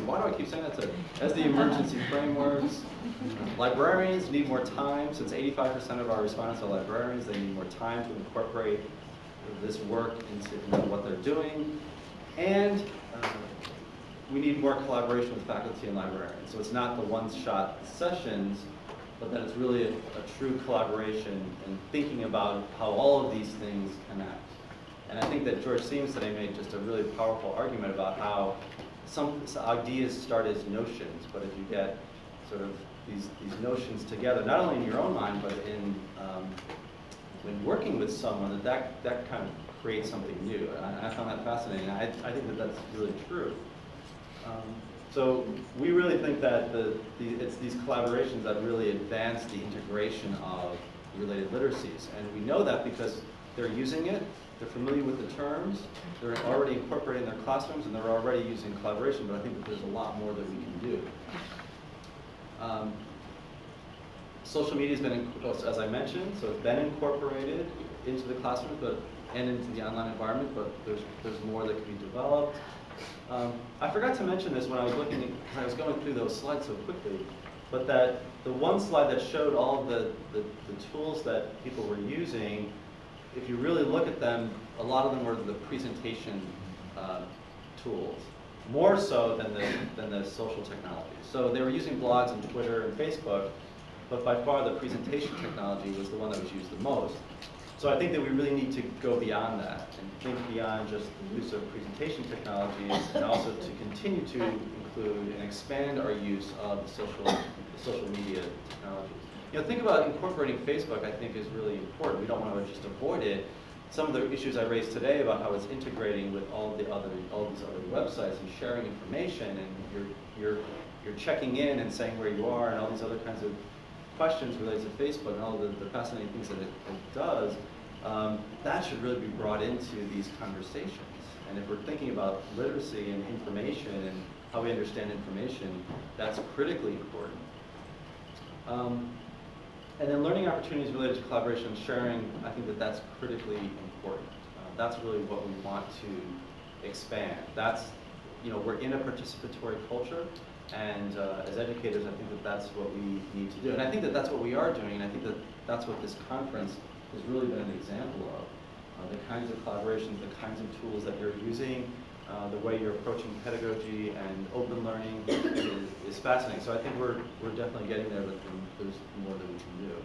S2: why do I keep saying that? As the emergency frameworks. Librarians need more time. Since 85% of our respondents are librarians, they need more time to incorporate this work into what they're doing. And we need more collaboration with faculty and librarians. So it's not the one-shot sessions, but that it's really a true collaboration and thinking about how all of these things connect. And I think that George Seams today made just a really powerful argument about how some ideas start as notions, but if you get sort of these notions together, not only in your own mind, but in when working with someone, that kind of creates something new. And I found that fascinating. I think that that's really true. So we really think that it's these collaborations that really advance the integration of related literacies. And we know that because they're using it, they're familiar with the terms, they're already incorporating their classrooms, and they're already using collaboration, but I think that there's a lot more that we can do. Social media has been, as I mentioned, so it's been incorporated into the classroom and into the online environment, but there's more that can be developed. I forgot to mention this when I was looking, because I was going through those slides so quickly, but that the one slide that showed all of the tools that people were using, if you really look at them, a lot of them were the presentation tools, more so than the social technologies. So they were using blogs and Twitter and Facebook, but by far the presentation technology was the one that was used the most. So I think that we really need to go beyond that and think beyond just the use of presentation technologies, and also to continue to include and expand our use of social media technologies. You know, think about incorporating Facebook. I think is really important. We don't want to just avoid it. Some of the issues I raised today about how it's integrating with all these other websites and sharing information, and you're checking in and saying where you are, and all these other kinds of questions related to Facebook and all the fascinating things that it does, that should really be brought into these conversations. And if we're thinking about literacy and information and how we understand information, that's critically important. And then learning opportunities related to collaboration and sharing, I think that that's critically important. That's really what we want to expand. That's, you know, we're in a participatory culture, and as educators, I think that that's what we need to do. And I think that that's what we are doing, and I think that that's what this conference has really been an example of. The kinds of collaborations, the kinds of tools that you're using, the way you're approaching pedagogy and open learning is fascinating. So I think we're definitely getting there, but there's more that we can do.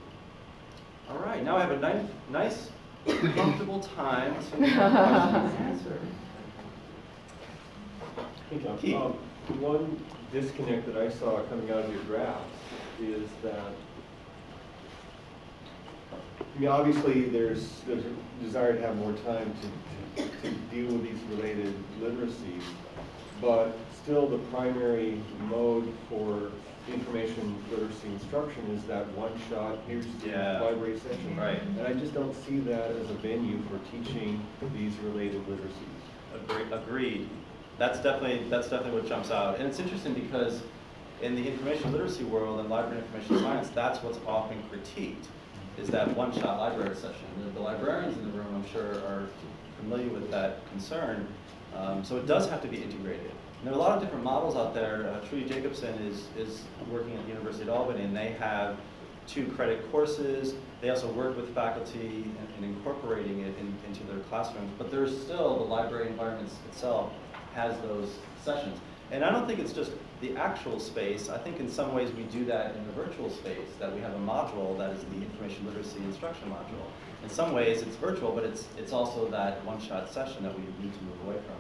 S2: All right, now I have a nice comfortable time to questions and answer.
S4: Hey, John.
S2: Keith.
S4: One disconnect that I saw coming out of your drafts is that, I mean, obviously there's a desire to have more time to deal with these related literacies, but still the primary mode for information literacy instruction is that one-shot, here's the library session.
S2: Right.
S4: And I just don't see that as a venue for teaching these related literacies.
S2: Agreed. That's definitely what jumps out. And it's interesting because in the information literacy world and library information science, that's what's often critiqued, is that one-shot library session. The librarians in the room, I'm sure, are familiar with that concern. So it does have to be integrated. And there are a lot of different models out there. Trudy Jacobson is working at the University of Albany, and they have 2-credit courses. They also work with faculty in incorporating it into their classrooms. But there's still, the library environment itself has those sessions. And I don't think it's just the actual space. I think in some ways we do that in the virtual space, that we have a module that is the information literacy instruction module. In some ways it's virtual, but it's also that one-shot session that we need to move away from.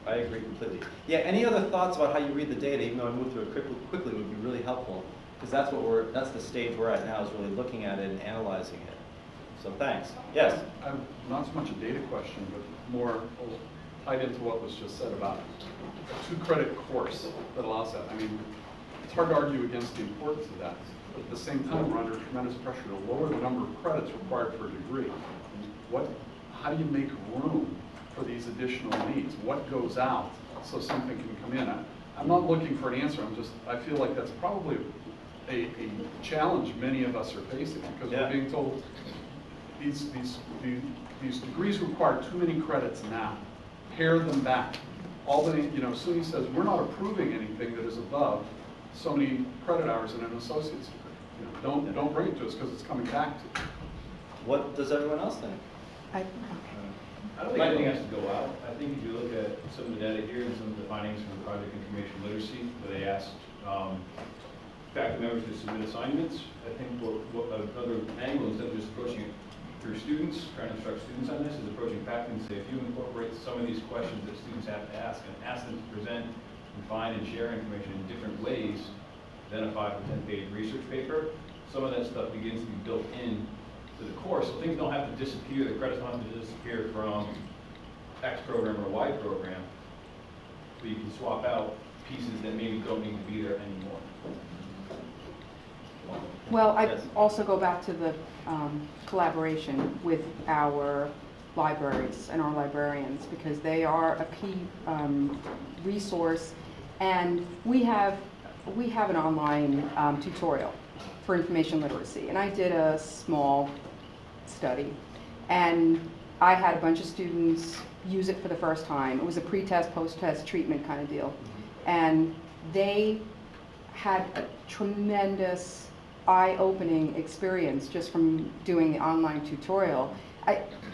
S2: I agree completely. Yeah, any other thoughts about how you read the data, even though I moved through it quickly would be really helpful, because that's the stage we're at now, is really looking at it and analyzing it. So thanks. Yes?
S6: Not so much a data question, but more tied into what was just said about a 2-credit course that allows that. I mean, it's hard to argue against the importance of that. But at the same time, we're under tremendous pressure to lower the number of credits required for a degree. How do you make room for these additional needs? What goes out so something can come in? I'm not looking for an answer. I feel like that's probably a challenge many of us are facing, because we're being told these degrees require too many credits now. Pare them back. SUNY says we're not approving anything that is above so many credit hours in an associate's degree. Don't bring it to us, because it's coming back to you.
S2: What does everyone else think?
S7: I don't think anything has to go out. I think if you look at some of the data here and some of the findings from the Project Information Literacy, where they asked faculty members to submit assignments, I think what another angle, instead of just approaching it through students, trying to instruct students on this, is approaching faculty and say, if you incorporate some of these questions that students have to ask, and ask them to present and find and share information in different ways than a 5 or 10-page research paper, some of that stuff begins to be built in to the course. So things don't have to disappear, the credits don't have to disappear from X program or Y program, but you can swap out pieces that maybe don't need to be there anymore.
S8: Well, I
S2: Yes.
S8: also go back to the collaboration with our libraries and our librarians, because they are a key resource, and we have an online tutorial for information literacy, and I did a small study, and I had a bunch of students use it for the first time. It was a pre-test, post-test treatment kind of deal, and they had a tremendous eye-opening experience just from doing the online tutorial.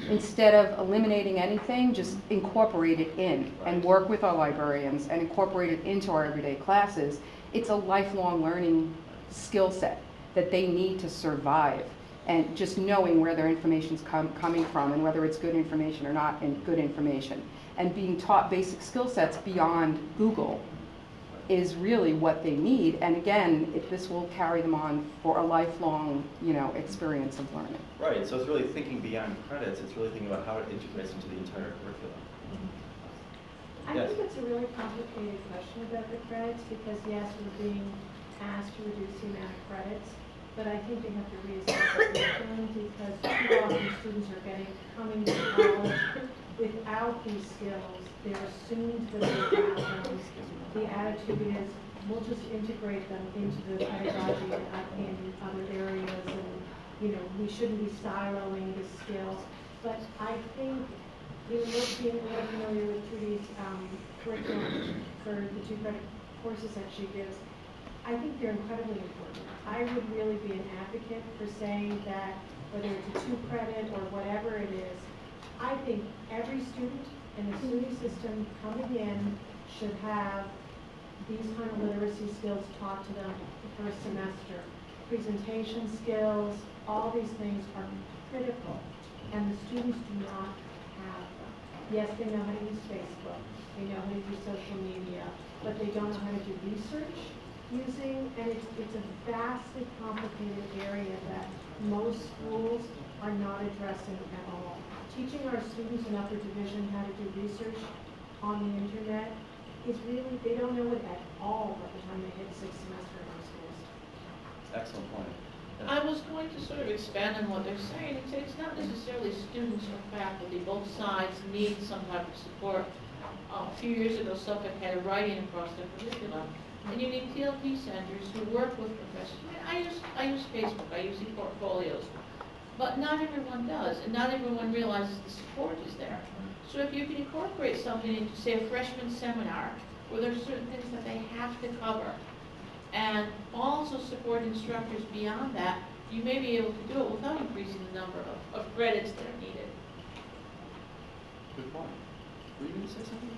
S8: Instead of eliminating anything, just incorporate it in and work with our librarians and incorporate it into our everyday classes. It's a lifelong learning skill set that they need to survive, and just knowing where their information's coming from and whether it's good information or not good information, and being taught basic skill sets beyond Google is really what they need. And again, this will carry them on for a lifelong, experience of learning.
S2: Right, so it's really thinking beyond credits. It's really thinking about how it integrates into the entire curriculum.
S3: I
S2: Yes.
S3: think it's a really complicated question about the credits, because yes, we're being asked to reduce the amount of credits, but I think they have to reassess the curriculum, because too often students are coming to college without these skills. They're assumed that they have them. The attitude is, we'll just integrate them into the pedagogy in other areas, and we shouldn't be siloing the skills. But I think, we're familiar with Trudy's curriculum for the 2-credit courses that she gives. I think they're incredibly important. I would really be an advocate for saying that whether it's a 2-credit or whatever it is, I think every student in the SUNY system coming in should have these kind of literacy skills taught to them the first semester. Presentation skills, all these things are critical, and the students do not have them. Yes, they know how to use Facebook, they know how to use social media, but they don't know how to do research using, and it's a vastly complicated area that most schools are not addressing at all. Teaching our students in upper division how to do research on the internet is really, they don't know it at all by the time they hit 6th semester in our schools.
S2: Excellent point. Yes.
S9: I was going to sort of expand on what they're saying and say it's not necessarily students or faculty. Both sides need some type of support. A few years ago, Suffolk had a writing across their curriculum, and you need TLP centers who work with professors. I use Facebook, I use e-portfolios, but not everyone does, and not everyone realizes the support is there. So if you can incorporate something into, say, a freshman seminar, where there's certain things that they have to cover, and also support instructors beyond that you may be able to do it without increasing the number of credits that are needed.
S2: Good point. Were you going to say something?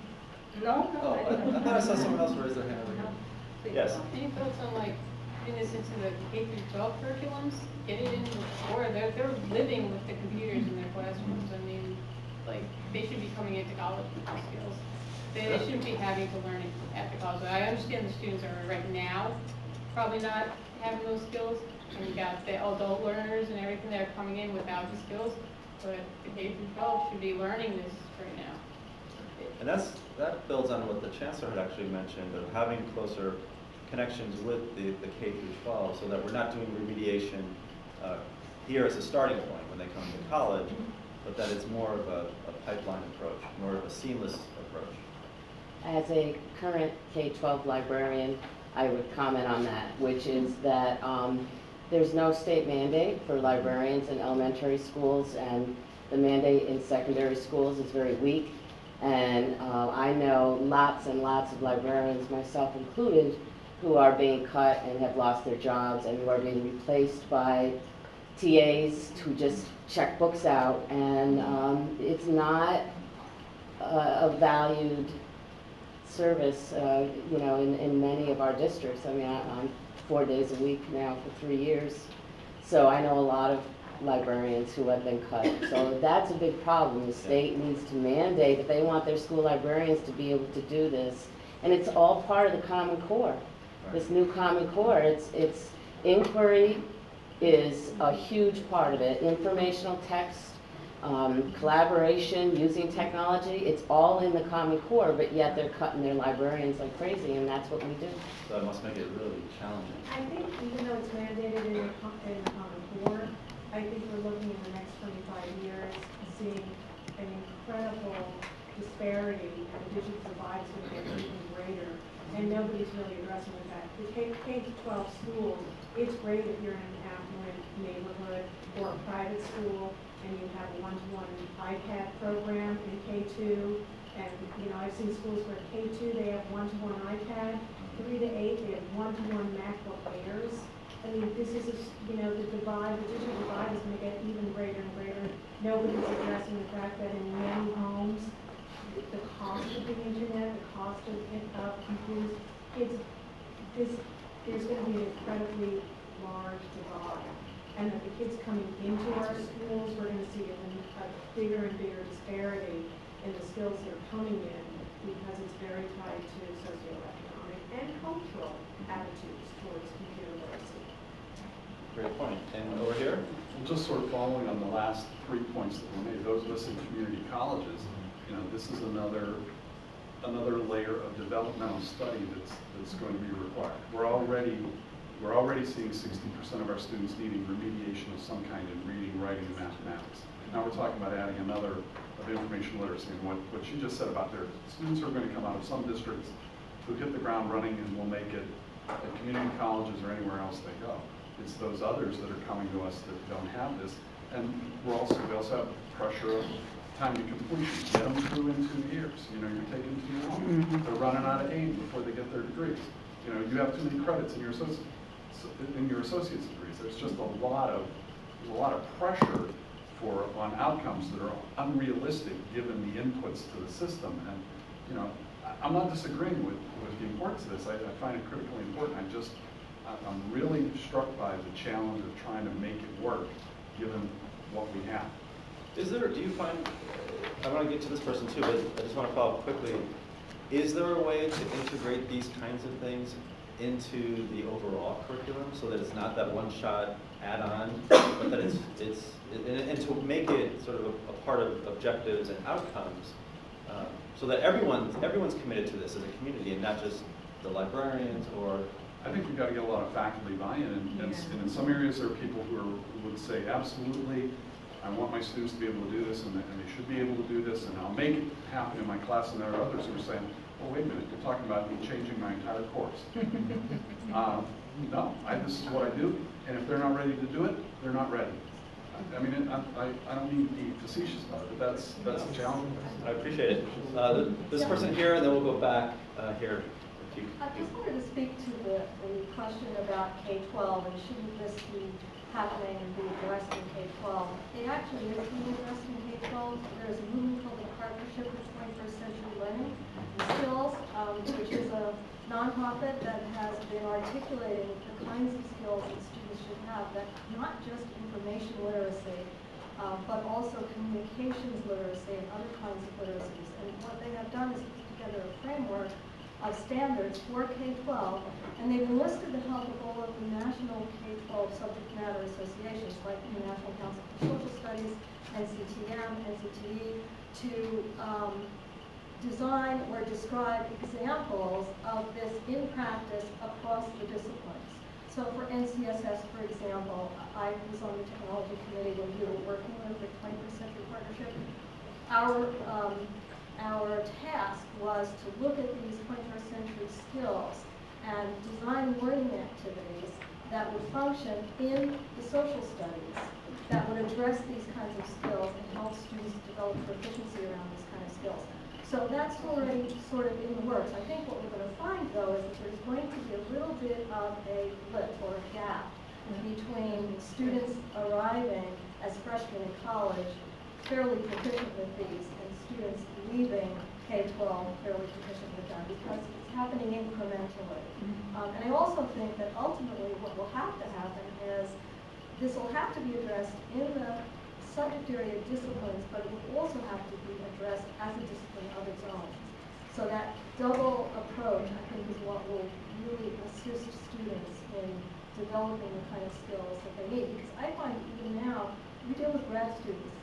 S10: No,
S2: Oh, I thought I saw someone else raise their hand over here. Yes.
S10: Any thoughts on like getting this into the K through 12 curriculums? Get it in before they're living with the computers in their classrooms. I mean, like they should be coming into college with these skills. They shouldn't be having to learn it after college. I understand the students are right now probably not having those skills, and you got the adult learners and everything that are coming in without the skills. But the K through 12 should be learning this right now.
S2: And that builds on what the Chancellor had actually mentioned of having closer connections with the K through 12 so that we're not doing remediation here as a starting point when they come to college, but that it's more of a pipeline approach, more of a seamless approach.
S11: As a current K-12 librarian, I would comment on that, which is that there's no state mandate for librarians in elementary schools, and the mandate in secondary schools is very weak. And I know lots and lots of librarians, myself included, who are being cut and have lost their jobs and who are being replaced by TAs who just check books out. And it's not a valued service, you know, in many of our districts. I mean, I'm 4 days a week now for 3 years. So I know a lot of librarians who have been cut. So that's a big problem. The state needs to mandate if they want their school librarians to be able to do this. And it's all part of the Common Core. This new Common Core, it's inquiry is a huge part of it. Informational text, collaboration, using technology, it's all in the Common Core, but yet they're cutting their librarians like crazy, and that's what we do.
S2: So that must make it really challenging.
S3: I think even though it's mandated in the Common Core, I think we're looking in the next 25 years seeing an incredible disparity, and the digital divide is going to get even greater, and nobody's really addressing the fact. The K-12 schools, it's great if you're in an affluent neighborhood or a private school, and you have a one-to-one iPad program in K2, and you know, I've seen schools where K2 they have one-to-one iPad, 3 to 8 they have one-to-one MacBook Airs. I mean, this is, you know, the divide, the digital divide is going to get even greater and greater. Nobody's addressing the fact that in many homes, the cost of the internet, the cost of computers, there's going to be an incredibly large divide. And that the kids coming into our schools, we're going to see a bigger and bigger disparity in the skills that are coming in because it's very tied to socioeconomic and cultural attitudes towards computer literacy.
S2: Great point. And over here?
S6: Just sort of following on the last 3 points that were made, those of us in community colleges, you know, this is another layer of developmental study that's going to be required. We're already seeing 60% of our students needing remediation of some kind in reading, writing, and mathematics. Now we're talking about adding another of information literacy, and what you just said about their students who are going to come out of some districts who hit the ground running and will make it at community colleges or anywhere else they go. It's those others that are coming to us that don't have this, and we also have pressure of time to completion. Get them through in 2 years. You know, you're taking too long. They're running out of aim before they get their degrees. You know, you have too many credits in your associate's degrees. There's just a lot of pressure on outcomes that are unrealistic given the inputs to the system. And you know, I'm not disagreeing with the importance of this. I find it critically important. I'm really struck by the challenge of trying to make it work given what we have.
S2: Do you find, I want to get to this person too, but I just want to follow up quickly. Is there a way to integrate these kinds of things into the overall curriculum so that it's not that one-shot add-on, but that and to make it sort of a part of objectives and outcomes, so that everyone's committed to this as a community and not just the librarians or.
S6: I think we've got to get a lot of faculty buy-in, and in some areas there are people who would say, absolutely, I want my students to be able to do this, and they should be able to do this, and I'll make it happen in my class. And there are others who are saying, well, wait a minute, you're talking about me changing my entire course. No, this is what I do, and if they're not ready to do it, they're not ready. I mean, I don't mean to be facetious about it, but that's a challenge.
S2: I appreciate it. This person here, and then we'll go back here.
S12: I just wanted to speak to the question about K-12 and shouldn't this be
S3: happening and being addressed in K-12. It actually is being addressed in K-12. There's a movement called the Partnership for 21st Century Learning Skills, which is a nonprofit that has been articulating the kinds of skills that students should have, that not just information literacy, but also communications literacy and other kinds of literacies. And what they have done is put together a framework of standards for K-12, and they've enlisted the help of all of the national K-12 subject matter associations, like the National Council for Social Studies, NCTM, NCTE, to design or describe examples of this in practice across the disciplines. So for NCSS, for example, I was on the technology committee when we were working with the 21st Century Partnership. Our task was to look at these 21st century skills and design learning activities that would function in the social studies, that would address these kinds of skills and help students develop proficiency around these kind of skills. So that's already sort of in the works. I think what we're going to find, though, is that there's going to be a little bit of a blip or a gap between students arriving as freshmen in college fairly proficient with these and students leaving K-12 fairly proficient with them, because it's happening incrementally. And I also think that ultimately what will have to happen is this will have to be addressed in the subject area disciplines, but it will also have to be addressed as a discipline of its own. So that double approach, I think, is what will really assist students in developing the kind of skills that they need. Because I find even now, we deal with grad students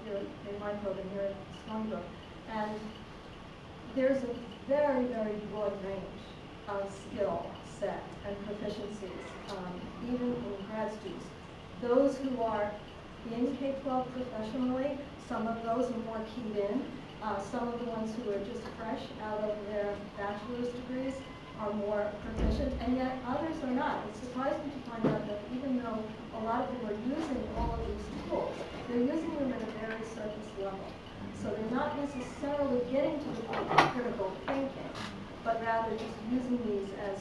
S3: here in my program here at Stony Brook, and there's a very, very broad range of skill set and proficiencies, even in grad students. Those who are in K-12 professionally, some of those are more keyed in. Some of the ones who are just fresh out of their bachelor's degrees are more proficient, and yet others are not. It's surprising to find out that even though a lot of them are using all of these tools, they're using them at a very surface level. So they're not necessarily getting to the point of critical thinking, but rather just using these as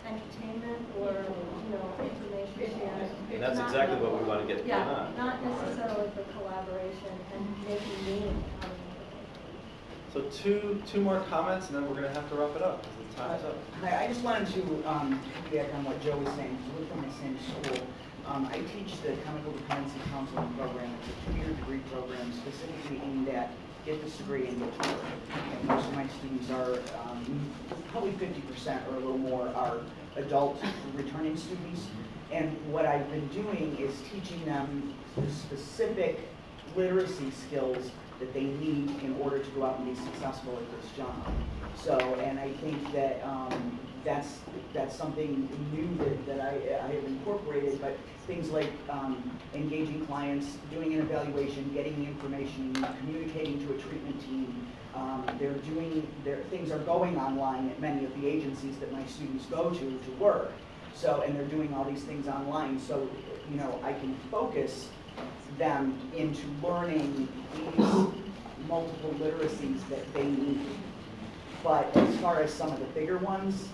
S3: entertainment or, information sharing.
S2: And that's exactly what we want to get
S3: Yeah,
S2: beyond.
S3: not necessarily for collaboration and making meaning out of it.
S2: So two more comments, and then we're going to have to wrap it up because the time is up.
S12: Hi, I just wanted to piggyback on what Joe was saying, because we're from the same school. I teach the Chemical Dependency Counseling Program. It's a 2-year degree program specifically aimed at get this degree and get to work. And most of my students are, probably 50% or a little more, are adult returning students. And what I've been doing is teaching them the specific literacy skills that they need in order to go out and be successful at this job. So, and I think that that's something new that I have incorporated, but things like engaging clients, doing an evaluation, getting the information, communicating to a treatment team. Things are going online at many of the agencies that my students go to work. So, and they're doing all these things online. So, I can focus them into learning these multiple literacies that they need. But as far as some of the bigger ones,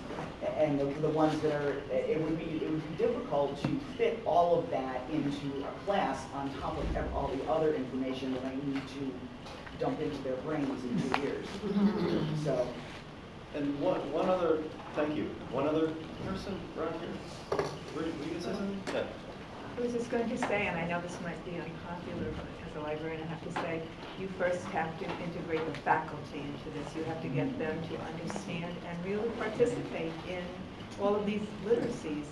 S12: and the ones that are, it would be difficult to fit all of that into a class on top of all the other information that I need to dump into their brains in 2 years. So.
S2: And one other, thank you. One other person right here. Were you going to say something? Okay.
S13: I was just going to say, and I know this might be unpopular, but as a librarian, I have to say, you first have to integrate the faculty into this. You have to get them to understand and really participate in all of these literacies.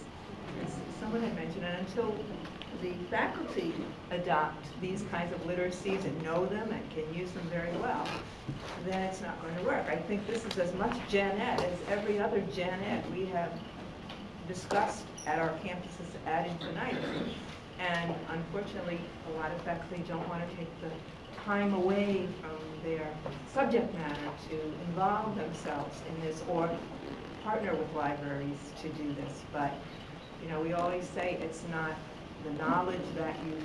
S13: As someone had mentioned, and until the faculty adopt these kinds of literacies and know them and can use them very well, then it's not going to work. I think this is as much gen ed as every other gen ed we have discussed at our campuses ad infinitum. And unfortunately, a lot of faculty don't want to take the time away from their subject matter to involve themselves in this or partner with libraries to do this. But, we always say it's not the knowledge that you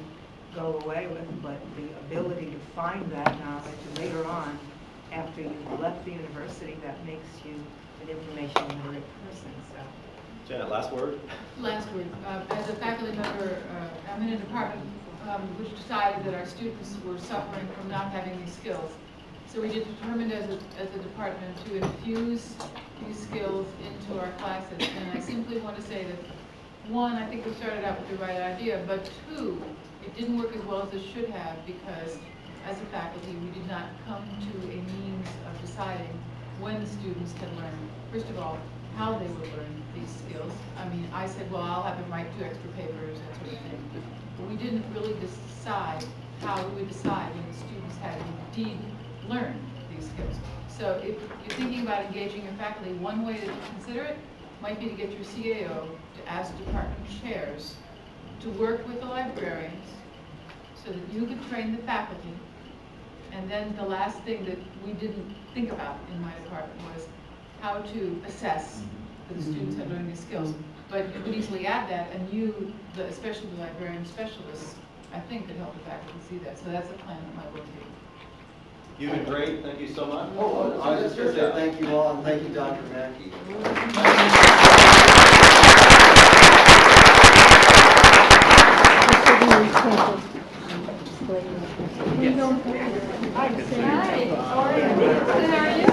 S13: go away with, but the ability to find that knowledge later on after you've left the university that makes you an information literate person. So
S2: Janet, last word?
S9: Last word, as a faculty member, I'm in a department which decided that our students were suffering from not having these skills. So we determined as a department to infuse these skills into our classes. And I simply want to say that, one, I think we started out with the right idea, but two, it didn't work as well as it should have because as a faculty, we did not come to a means of deciding when the students can learn. First of all, how they would learn these skills. I mean, I said, well, I'll have them write 2 extra papers, that sort of thing. But we didn't really decide how we would decide when the students had indeed learned these skills. So if you're thinking about engaging your faculty, one way to consider it might be to get your CAO to ask department chairs to work with the librarians so that you could train the faculty. And then the last thing that we didn't think about in my department was how to assess that the students had learned these skills. But you could easily add that, and you, especially the librarian specialists, I think could help the faculty see that. So that's a plan that might work for you.
S2: You've been great. Thank you so much.
S1: Oh, I was just going to say thank you all, and thank you, Dr. Mackey.
S3: Hi, how are you?